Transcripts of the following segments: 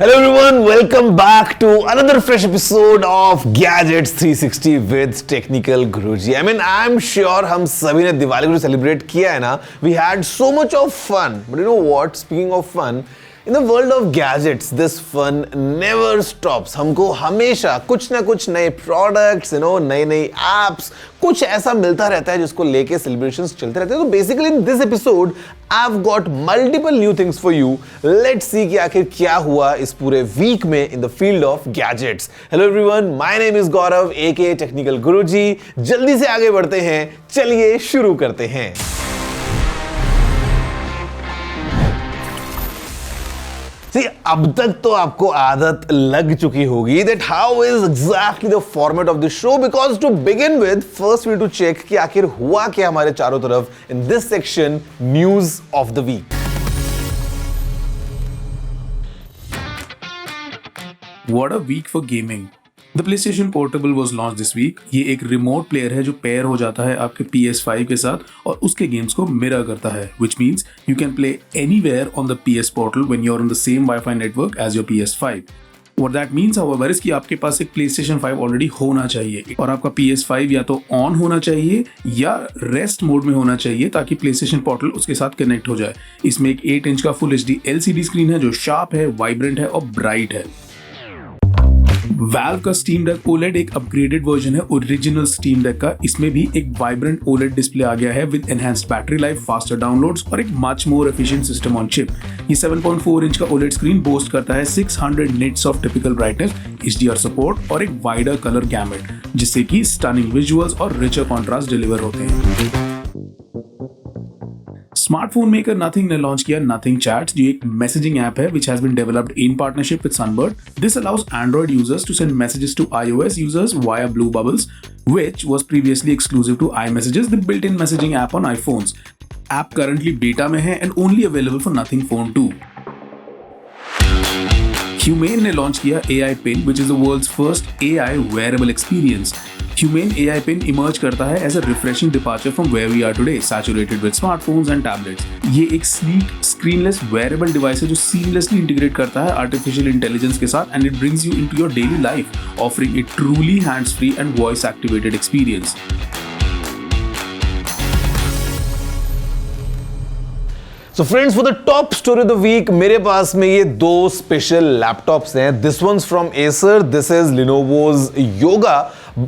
Hello everyone, welcome back to another fresh episode of Gadgets 360 with Technical Guruji. I'm sure हम सभी ने दिवाली को celebrate किया है ना. We had so much of fun. But you know what? Speaking of fun, in the world of gadgets, this fun never stops. हमको हमेशा कुछ ना कुछ नए products, नई नई apps, कुछ ऐसा मिलता रहता है जिसको लेके celebrations चलते रहते हैं. तो basically in this episode, I've got multiple new things for you. Let's see कि आखिर क्या हुआ इस पूरे week में in the field of gadgets. Hello everyone, my name is Gaurav, aka Technical Guruji. जल्दी से आगे बढ़ते हैं. चलिए शुरू करते हैं. अब तक तो आपको आदत लग चुकी होगी that how is exactly the format of the show, because to begin with first we need to check कि आखिर हुआ क्या हमारे चारों तरफ in this section news of the week. What a week for gaming. The PlayStation Portable was launched this week. ये एक remote player है जो पेयर हो जाता है आपके PS5 के साथ और उसके गेम्स को मिरर करता है, which means you can play anywhere on the PS Portal when you're on the same Wi-Fi network as your PS5. What that means, however, is कि आपके पास एक PlayStation 5 ऑलरेडी होना चाहिए और आपका PS5 या तो ऑन होना चाहिए या रेस्ट मोड में होना चाहिए ताकि PlayStation Portal उसके साथ कनेक्ट हो जाए. इसमें एक 8 इंच का Full HD LCD स्क्रीन है जो शार्प है, वाइब्रेंट है और ब्राइट है. Valve का Steam Deck OLED एक अपग्रेडेड वर्जन है ओरिजिनल Steam Deck का. इसमें भी एक वाइब्रेंट OLED डिस्प्ले आ गया है with enhanced battery life, faster downloads और एक much more efficient system on chip. ये 7.4 इंच का OLED स्क्रीन बोस्ट करता है 600 nits of typical brightness, HDR support और एक वाइडर कलर गैमेट जिससे कि स्टनिंग विजुअल्स और रिचर कॉन्ट्रास्ट डिलीवर होते हैं. स्मार्टफोन मेकर नथिंग ने लॉन्च किया नथिंग चैट्स, जो एक मैसेजिंग ऐप है which has been developed in partnership with Sunbird. This allows Android users to send messages to iOS users via Blue Bubbles, which was previously exclusive to iMessages, the built-in messaging app on iPhones. App currently beta में है and only available for Nothing Phone 2. Humane ने launch किया AI Pin, which is the world's first AI wearable experience. Humane AI Pin emerge करता है as a refreshing departure from where we are today, saturated with smartphones and tablets. ये एक sleek, screenless wearable device है जो seamlessly integrate करता है artificial intelligence के साथ and it brings you into your daily life, offering a truly hands-free and voice-activated experience. So friends, for the top story of the week, मेरे पास में ये दो special laptops हैं. This one's from Acer, this is Lenovo's Yoga,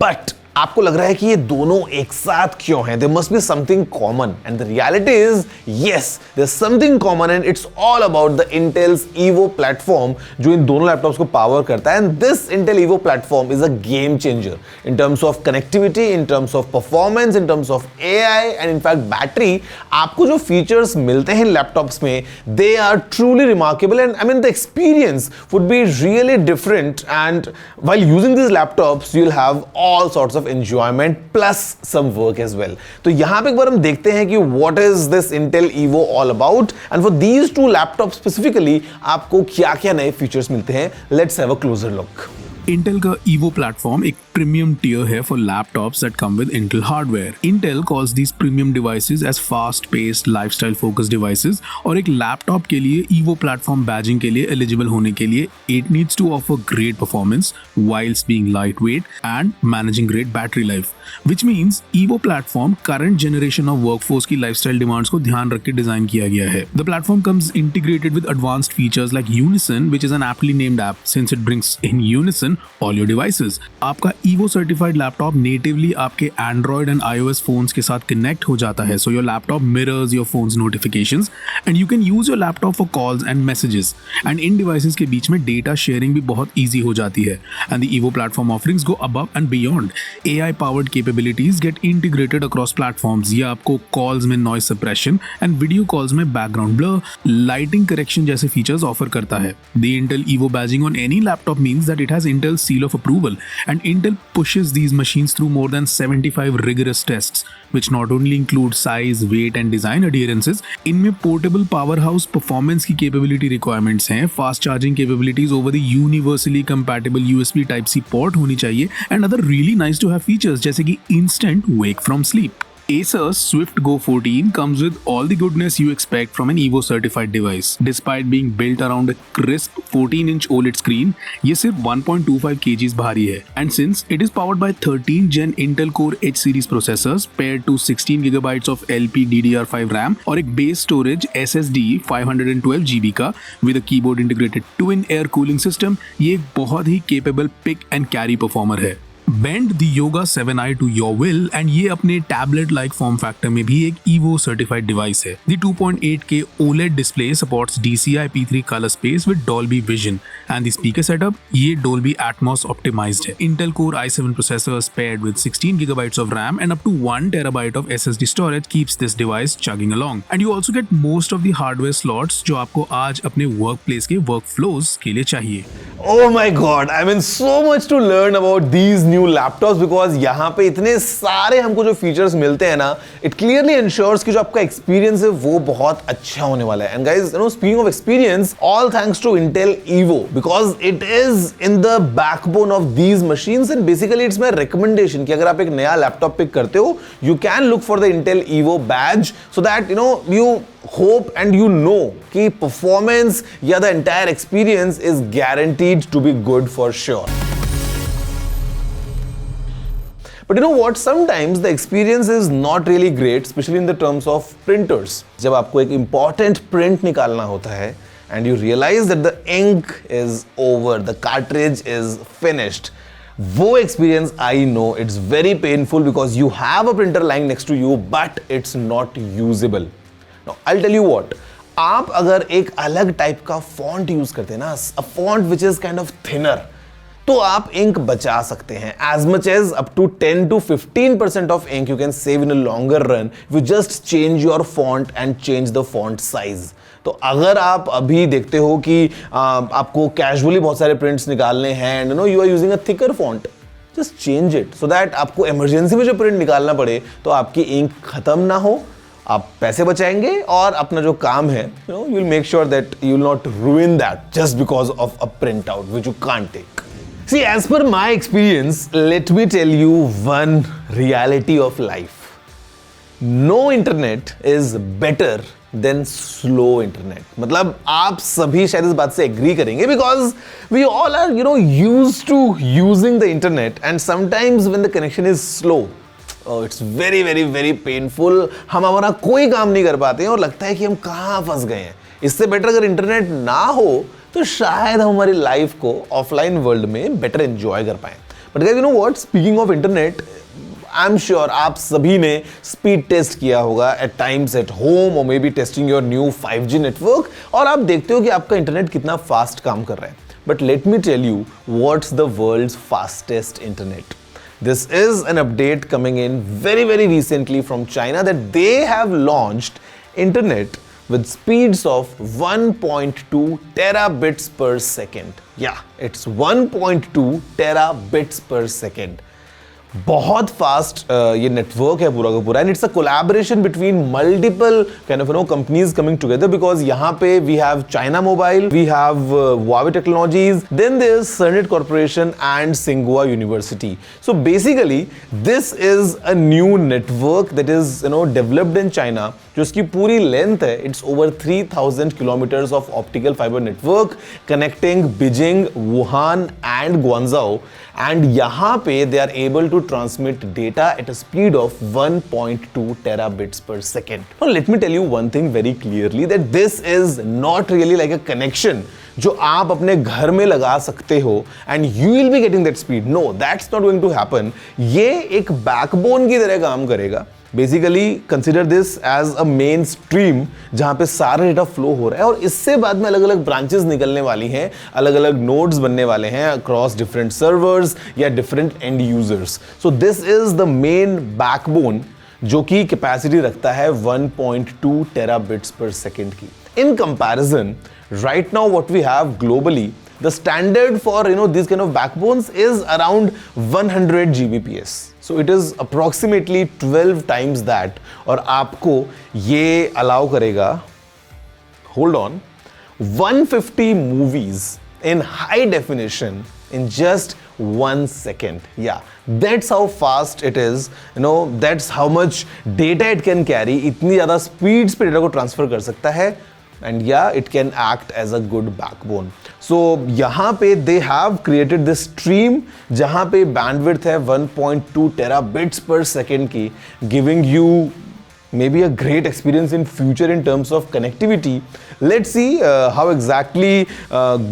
but आपको लग रहा है कि ये दोनों एक साथ क्यों हैं? There must be something common, and the reality is yes, there's something common, and it's all about the Intel's Evo platform जो इन दोनों लैपटॉप्स को पावर करता है. And this Intel Evo platform is a game changer in terms of connectivity, in terms of performance, in terms of AI, and in fact battery. आपको जो features मिलते हैं laptops में, they are truly remarkable, and the experience would be really different. And while using these laptops, you'll have all sorts of enjoyment plus some work as well. तो यहां पे एक बार हम देखते हैं कि what is this Intel Evo all about, and for these two laptops specifically आपको क्या-क्या नए फीचर्स मिलते हैं. Let's have a closer look. Intel का Evo platform एक premium tier है for laptops that come with Intel hardware. Intel calls these premium devices as fast-paced, lifestyle-focused devices. और एक laptop के लिए Evo platform badging के लिए eligible होने के लिए it needs to offer great performance whilst being lightweight and managing great battery life. Which means Evo platform current generation of workforce की lifestyle demands को ध्यान रख के डिजाइन किया गया है. The platform comes integrated with advanced features like Unison, which is an aptly named app since it brings in unison all your devices. आपका Evo certified laptop natively आपके Android and iOS phones के साथ connect हो जाता है, so your laptop mirrors your phone's notifications and you can use your laptop for calls and messages. And in devices के बीच में data sharing भी बहुत easy हो जाती है. And the Evo platform offerings go above and beyond. AI powered capabilities get integrated across platforms. ये आपको calls में noise suppression and video calls में background blur, lighting correction जैसे features offer करता है. The Intel Evo badging on any laptop means that it has Intel's seal of approval, and Intel pushes these machines through more than 75 rigorous tests, which not only include size, weight and design adherences. इनमें portable powerhouse performance की capability requirements हैं, fast charging capabilities over the universally compatible USB Type-C port होनी चाहिए, and other really nice to have features जैसे कि instant wake from sleep. Acer's Swift Go 14 comes with all the goodness you expect from an Evo certified device. Despite being built around a crisp 14-inch OLED screen, ये सिर्फ 1.25 kgs भारी है. And since it is powered by 13 Gen Intel Core H series processors paired to 16 GB of LPDDR5 RAM और एक base storage SSD 512 GB का with a keyboard integrated twin air cooling system, ये एक बहुत ही capable pick and carry performer है. Bend the Yoga 7i to your will and ये अपने tablet-like form factor में भी एक Evo certified device है. The 2.8K OLED display supports DCI P3 color space with Dolby Vision and the speaker setup ये Dolby Atmos optimized है. Intel Core i7 processors paired with 16 GB of RAM and up to 1 TB of SSD storage keeps this device chugging along. And you also get most of the hardware slots जो आपको आज अपने workplace के workflows के लिए चाहिए. Oh my God, I mean so much to learn about these new laptops because यहाँ पे इतने सारे हमको जो फीचर्स मिलते हैं ना, it clearly ensures कि जो आपका एक्सपीरियंस है वो बहुत अच्छा होने वाला है. And guys, you know, speaking of experience, all thanks to Intel Evo because it is in the backbone of these machines and basically it's my recommendation कि अगर आप एक नया लैपटॉप पिक करते हो, you can look for the Intel Evo badge so that you know you hope and you know कि performance या the entire experience is guaranteed to be good for sure. But you know what? Sometimes the experience is not really great, especially in the terms of printers. जब आपको एक important print निकालना होता है and you realize that the ink is over, the cartridge is finished. वो experience I know it's very painful because you have a printer lying next to you but it's not usable. Now I'll tell you what. आप अगर एक अलग type का font use करते हैं ना, a font which is kind of thinner, तो आप इंक बचा सकते हैं. As much as up to 10 to 15% of ink you can save in a longer run if you just change your font and change the font size. तो अगर आप अभी देखते हो कि आपको कैजुअली बहुत सारे प्रिंट्स निकालने हैं and you know you are using a thicker font, just change it so that आपको इमरजेंसी में जो प्रिंट निकालना पड़े तो आपकी इंक खत्म ना हो, आप पैसे बचाएंगे और अपना जो काम है you know you'll make sure that you'll not ruin that just because of a printout which you can't take. See, as per my experience, let me tell you one reality of life. No internet is better than slow internet. मतलब आप सभी शायद इस बात से agree करेंगे because we all are, you know, used to using the internet and sometimes when the connection is slow, oh, it's very, very, very painful. हम हमारा कोई काम नहीं कर पाते हैं और लगता है कि हम कहाँ फंस गए हैं. इससे बेटर अगर इंटरनेट ना हो तो शायद हम हमारी लाइफ को ऑफलाइन वर्ल्ड में बेटर एंजॉय कर पाएं. But guys, you know what, speaking of internet, I am sure आप सभी ने स्पीड टेस्ट किया होगा एट टाइम्स एट होम और may be testing your new 5G network और आप देखते हो कि आपका इंटरनेट कितना फास्ट काम कर रहा है. But let me tell you what's the world's fastest internet. This is an update coming in very, very recently from China that they have launched internet with speeds of 1.2 terabits per second. Yeah, it's 1.2 terabits per second. बहुत fast ये network है पूरा का पूरा and it's a collaboration between multiple kind of you know companies coming together because यहाँ पे we have China Mobile, we have Huawei technologies, then there is CERNET corporation and सिंगुआ University. So basically this is a new network that is you know developed in China, जो इसकी पूरी length है it's over 3000 kilometres of optical fibre network connecting Beijing, Wuhan and Guangzhou. And यहाँ पे they are able to transmit data at a speed of 1.2 terabits per second. Now let me tell you one thing very clearly that this is not really like a connection जो आप अपने घर में लगा सकते हो and you will be getting that speed. No, that's not going to happen. ये एक बैकबोन की तरह काम करेगा. Basically consider this as a main stream जहां पे सारा डेटा फ्लो हो रहा है और इससे बाद में अलग अलग ब्रांचेस निकलने वाली हैं, अलग अलग नोड्स बनने वाले हैं अक्रॉस डिफरेंट सर्वर्स या different and users. So this is the main backbone जो कि कैपेसिटी रखता है 1.2 टेराबिट्स पर सेकेंड की. In comparison right now what we have globally, the standard for these kind of backbones is around 100 Gbps. So it is approximately 12 times that. और आपको ये allow करेगा, hold on, 150 movies in high definition in just 1 second. Yeah, that's how fast it is. You know, that's how much data it can carry. इतनी ज़्यादा speeds पे data को transfer कर सकता है. And yeah, it can act as a good backbone. So यहाँ पे they have created this stream जहाँ पे bandwidth है 1.2 terabits per second की, giving you maybe a great experience in future in terms of connectivity. Let's see how exactly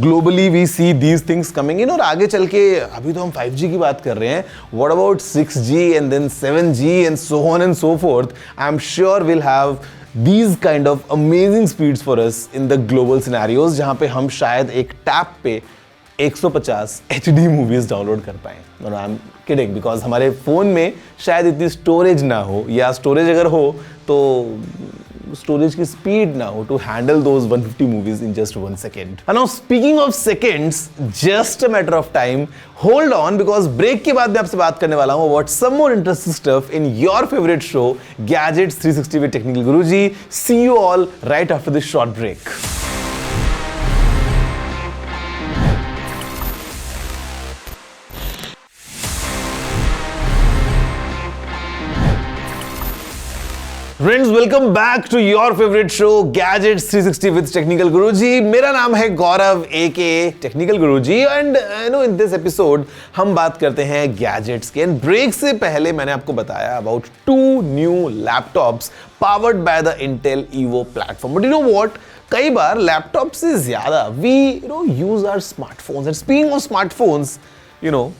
globally we see these things coming in. और आगे चल के अभी तो हम 5G की बात कर रहे हैं. What about 6G and then 7G and so on and so forth? I'm sure we'll have these kind of amazing speeds for us in the global scenarios जहाँ पे हम शायद एक टैप पे 150 HD मूवीज डाउनलोड कर पाएं. और I am kidding because हमारे फ़ोन में शायद इतनी स्टोरेज ना हो, या स्टोरेज अगर हो तो स्टोरेज की स्पीड ना हो to handle those 150 movies in just 1 second. Now speaking of seconds, just a matter of time, hold on because break के बाद मैं आपसे बात करने वाला हूं what some more interesting stuff in your favourite show gadgets 360 with technical Guruji. See you all right after this short break. Friends, welcome back to your favourite show gadgets 360 with technical Guruji. मेरा नाम है Gaurav aka technical Guruji and you know in this episode हम बात करते हैं gadgets के. And break से पहले मैंने आपको बताया about 2 new laptops powered by the Intel Evo platform. But you know what, कई बार लैपटॉप से ज्यादा we you know use our smartphones. And speaking of smartphones, you know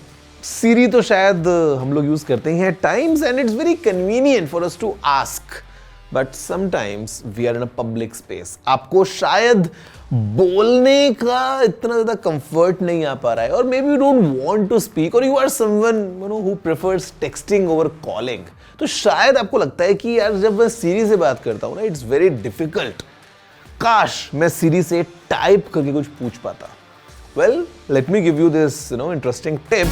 Siri तो शायद हम लोग यूज करते हैं at times and it's very convenient for us to ask. But sometimes we are in a public space. आपको शायद बोलने का इतना ज्यादा कंफर्ट नहीं आ पा रहा है, और maybe you don't want to speak, और you are someone you know who prefers texting over calling. तो शायद आपको लगता है कि यार जब मैं सीरी से बात करता हूं ना, इट्स वेरी डिफिकल्ट. काश मैं सीरी से टाइप करके कुछ पूछ पाता. Well, let me give you this you know interesting tip.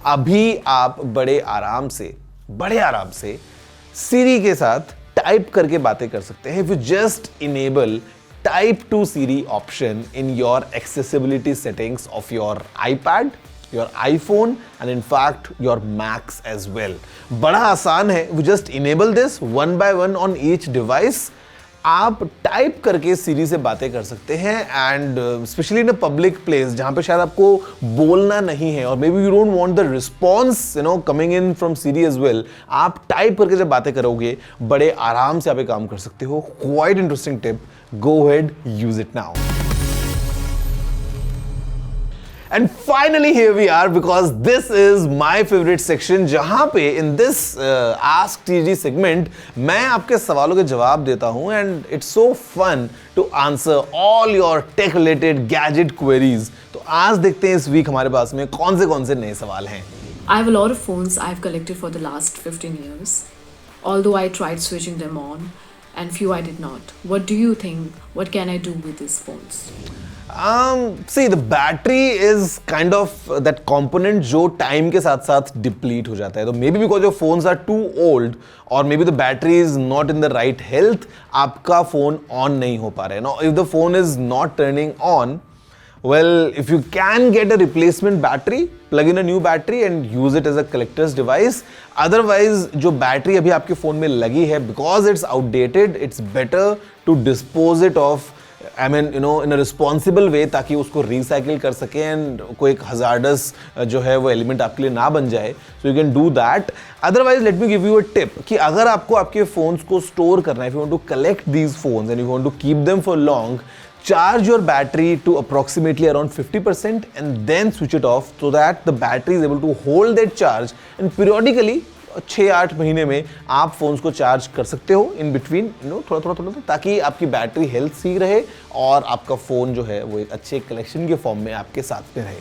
अभी आप बड़े आराम से सीरी के साथ टाइप करके बातें कर सकते हैं. If you just enable type to Siri option in your accessibility settings of your iPad, your iPhone and in fact your Macs as well. बड़ा आसान है. You just enable this 1 by 1 on each device. आप टाइप करके Siri से बातें कर सकते हैं and specially in a public place जहां पे शायद आपको बोलना नहीं है, और maybe you don't want the response you know coming in from Siri as well. आप टाइप करके जब बातें करोगे बड़े आराम से आप ये काम कर सकते हो. Quite interesting tip. Go ahead, use it now. And finally here we are because this is my favorite section जहां पे in this Ask TG segment मैं आपके सवालों के जवाब देता हूं and it's so fun to answer all your tech related gadget queries. तो आज देखते हैं इस वीक हमारे पास में कौन से नए सवाल हैं. I have a lot of phones I've collected for the last 15 years. Although I tried switching them on and few I did not. What do you think? What can I do with these phones? See, the battery is kind of that component जो time के साथ साथ deplete हो जाता है. तो maybe because your phones are too old or maybe the battery is not in the right health, आपका phone on नहीं हो पा रहा है. Now, if the phone is not turning on, well, if you can get a replacement battery, plug in a new battery and use it as a collector's device. Otherwise, जो battery अभी आपके phone में लगी है, because it's outdated, it's better to dispose it of I mean, you know, in a responsible way ताकि उसको recycle कर सके and कोई एक hazardous जो है वो element आपके लिए ना बन जाए. So you can do that. Otherwise, let me give you a tip कि अगर आपको आपके phones को store करना है, if you want to collect these phones and you want to keep them for long, charge your battery to approximately around 50% and then switch it off so that the battery is able to hold that charge and periodically 6-8 महीने में आप phones को charge कर सकते हो in between you know थोड़ा ताकि आपकी बैटरी हेल्थ सही रहे और आपका फोन जो है वो एक अच्छे कलेक्शन के फॉर्म में आपके साथ में रहे.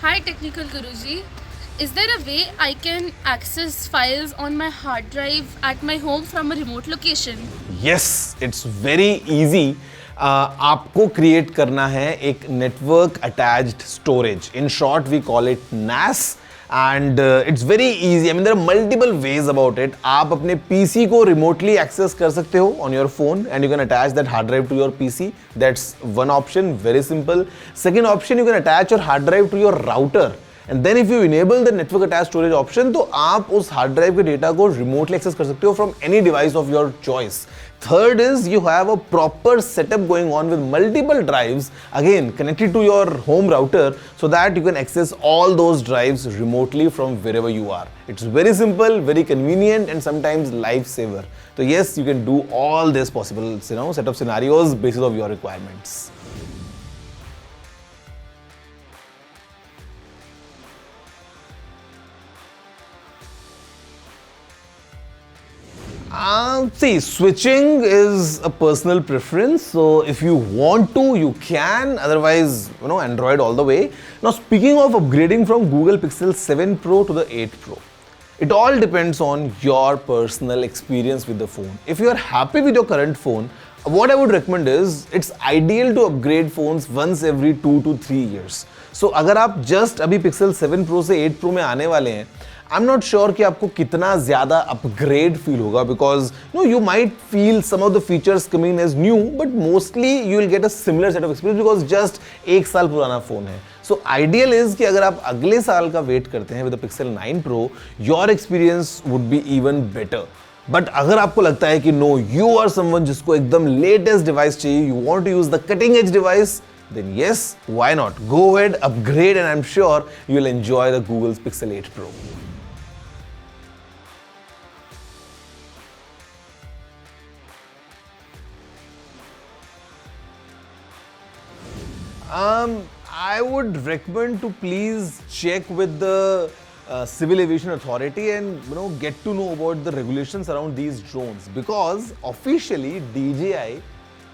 Hi Technical Guruji, is there a way I can access files on my hard drive at my home from a remote location? Yes, it's very easy. आपको क्रिएट करना है एक network attached storage. In short we call it NAS. And it's very easy. I mean there are multiple ways about it. आप अपने PC को remotely access कर सकते हो on your phone and you can attach that hard drive to your PC. That's one option, very simple. Second option, you can attach your hard drive to your router and then if you enable the network attach storage option, तो आप उस hard drive के data को remotely access कर सकते हो from any device of your choice. Third is you have a proper setup going on with multiple drives again connected to your home router so that you can access all those drives remotely from wherever you are. It's very simple, very convenient and sometimes lifesaver. So yes, you can do all this possible, setup scenarios basis of your requirements. See, switching is a personal preference. So if you want to, you can. Otherwise, Android all the way. Now, speaking of upgrading from Google Pixel 7 Pro to the 8 Pro, it all depends on your personal experience with the phone. If you are happy with your current phone, what I would recommend is it's ideal to upgrade phones once every 2 to 3 years. So अगर आप just अभी Pixel 7 Pro से 8 Pro में आने वाले हैं, I am not sure कि आपको कितना ज्यादा अपग्रेड फील होगा because you might feel some of the features coming as new but mostly you will get a similar set of experience because just 1 साल पुराना फोन है. सो आइडियल इज कि अगर आप अगले साल का वेट करते हैं with the pixel 9 pro, your experience would be even better. But अगर आपको लगता है कि नो, यू आर समवन जिसको एकदम लेटेस्ट डिवाइस चाहिए, you want to use the cutting edge device, then yes, why not? Go ahead, upgrade, and I'm sure you'll enjoy the Google's Pixel 8 Pro. I would recommend to please check with the Civil Aviation Authority and get to know about the regulations around these drones because officially DJI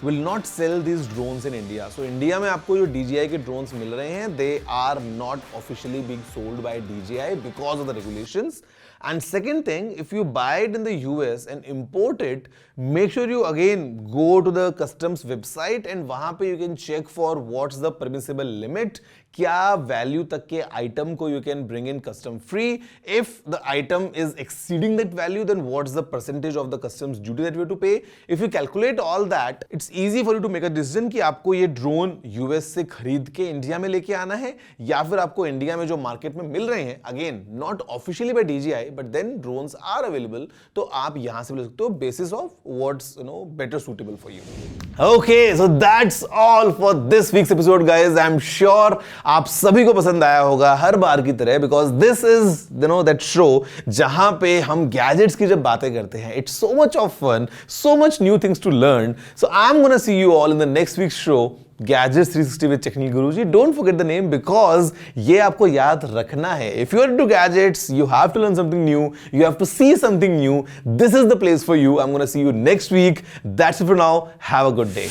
will not sell these drones in India. So India में आपको जो DJI के drones मिल रहे हैं, they are not officially being sold by DJI because of the regulations. And second thing, if you buy it in the US and import it, make sure you again go to the customs website and वहाँ पे you can check for what's the permissible limit. क्या value तक के item को you can bring in custom free. If the item is exceeding that value then what's the percentage of the customs duty that you have to pay. If you calculate all that, it's easy for you to make a decision कि आपको ये drone US से खरीद के India में लेके आना है या फिर आपको इंडिया में जो मार्केट में मिल रहे हैं, again not officially by DJI but then drones are available, तो आप यहां से ले सकते हो basis of what's better suitable for you. Okay, so that's all for this week's episode guys. I am sure आप सभी को पसंद आया होगा हर बार की तरह because this is that show जहां पे हम गैजेट्स की जब बातें करते हैं, it's so much of fun, so much new things to learn. So I am gonna see you all in the next week show Gadgets 360 with Technical Guruji. Don't forget the name because ये आपको याद रखना है. If you are into gadgets, you have to learn something new. You have to see something new. This is the place for you. I'm gonna see you next week. That's it for now. Have a good day.